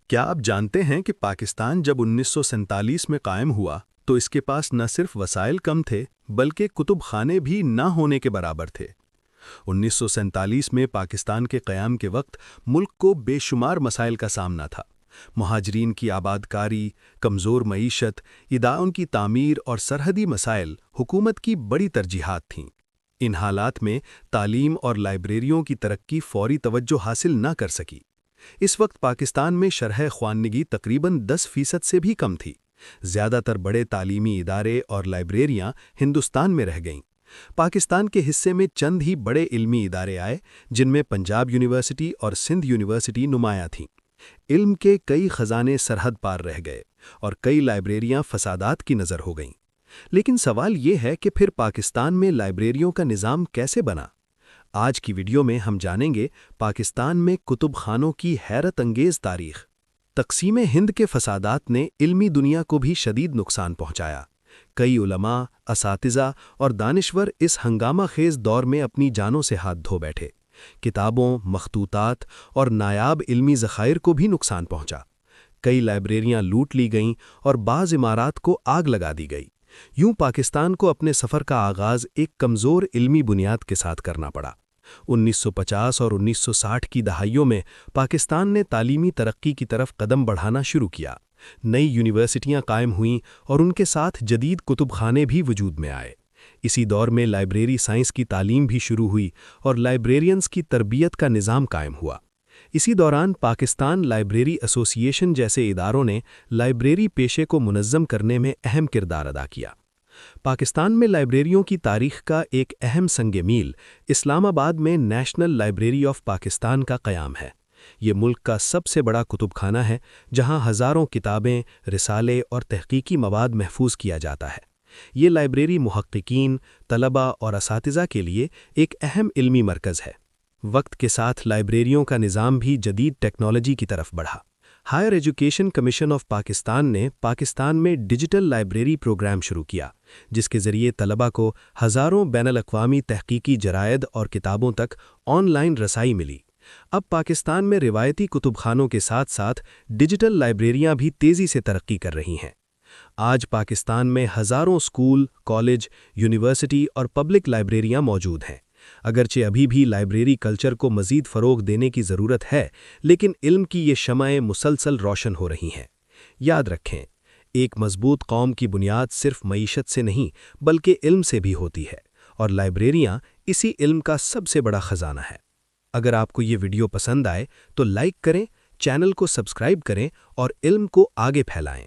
کیا آپ جانتے ہیں کہ پاکستان جب 1947 میں قائم ہوا تو اس کے پاس نہ صرف وسائل کم تھے بلکہ کتب خانے بھی نہ ہونے کے برابر تھے۔ 1947 میں پاکستان کے قیام کے وقت ملک کو بے شمار مسائل کا سامنا تھا۔ مہاجرین کی آباد کاری، کمزور معیشت، اداروں کی تعمیر اور سرحدی مسائل حکومت کی بڑی ترجیحات تھیں۔ ان حالات میں تعلیم اور لائبریریوں کی ترقی فوری توجہ حاصل نہ کر سکی۔ اس وقت پاکستان میں شرح خوانندگی تقریباً 10% سے بھی کم تھی۔ زیادہ تر بڑے تعلیمی ادارے اور لائبریریاں ہندوستان میں رہ گئیں۔ پاکستان کے حصے میں چند ہی بڑے علمی ادارے آئے، جن میں پنجاب یونیورسٹی اور سندھ یونیورسٹی نمایاں تھیں۔ علم کے کئی خزانے سرحد پار رہ گئے اور کئی لائبریریاں فسادات کی نظر ہو گئیں۔ لیکن سوال یہ ہے کہ پھر پاکستان میں لائبریریوں کا نظام کیسے بنا؟ آج کی ویڈیو میں ہم جانیں گے پاکستان میں کتب خانوں کی حیرت انگیز تاریخ۔ تقسیم ہند کے فسادات نے علمی دنیا کو بھی شدید نقصان پہنچایا۔ کئی علماء، اساتذہ اور دانشور اس ہنگامہ خیز دور میں اپنی جانوں سے ہاتھ دھو بیٹھے۔ کتابوں، مخطوطات اور نایاب علمی ذخائر کو بھی نقصان پہنچا۔ کئی لائبریریاں لوٹ لی گئیں اور بعض عمارات کو آگ لگا دی گئی۔ یوں پاکستان کو اپنے سفر کا آغاز ایک کمزور علمی بنیاد کے ساتھ کرنا پڑا۔ 1950 اور 1960 کی دہائیوں میں پاکستان نے تعلیمی ترقی کی طرف قدم بڑھانا شروع کیا۔ نئی یونیورسٹیاں قائم ہوئیں اور ان کے ساتھ جدید کتب خانے بھی وجود میں آئے۔ اسی دور میں لائبریری سائنس کی تعلیم بھی شروع ہوئی اور لائبریرینز کی تربیت کا نظام قائم ہوا۔ اسی دوران پاکستان لائبریری ایسوسی ایشن جیسے اداروں نے لائبریری پیشے کو منظم کرنے میں اہم کردار ادا کیا۔ پاکستان میں لائبریریوں کی تاریخ کا ایک اہم سنگ میل اسلام آباد میں نیشنل لائبریری آف پاکستان کا قیام ہے۔ یہ ملک کا سب سے بڑا کتب خانہ ہے، جہاں ہزاروں کتابیں، رسالے اور تحقیقی مواد محفوظ کیا جاتا ہے۔ یہ لائبریری محققین، طلباء اور اساتذہ کے لیے ایک اہم علمی مرکز ہے۔ وقت کے ساتھ لائبریریوں کا نظام بھی جدید ٹیکنالوجی کی طرف بڑھا۔ Higher Education Commission of Pakistan نے پاکستان میں ڈیجیٹل لائبریری پروگرام شروع کیا، جس کے ذریعے طلباء کو ہزاروں بین الاقوامی تحقیقی جرائد اور کتابوں تک آن لائن رسائی ملی۔ اب پاکستان میں روایتی کتب خانوں کے ساتھ ساتھ ڈیجیٹل لائبریریاں بھی تیزی سے ترقی کر رہی ہیں۔ آج پاکستان میں ہزاروں اسکول، کالج، یونیورسٹی اور پبلک لائبریریاں موجود ہیں۔ اگرچہ ابھی بھی لائبریری کلچر کو مزید فروغ دینے کی ضرورت ہے، لیکن علم کی یہ شمعیں مسلسل روشن ہو رہی ہیں۔ یاد رکھیں، ایک مضبوط قوم کی بنیاد صرف معیشت سے نہیں بلکہ علم سے بھی ہوتی ہے، اور لائبریریاں اسی علم کا سب سے بڑا خزانہ ہے۔ اگر آپ کو یہ ویڈیو پسند آئے تو لائک کریں، چینل کو سبسکرائب کریں اور علم کو آگے پھیلائیں۔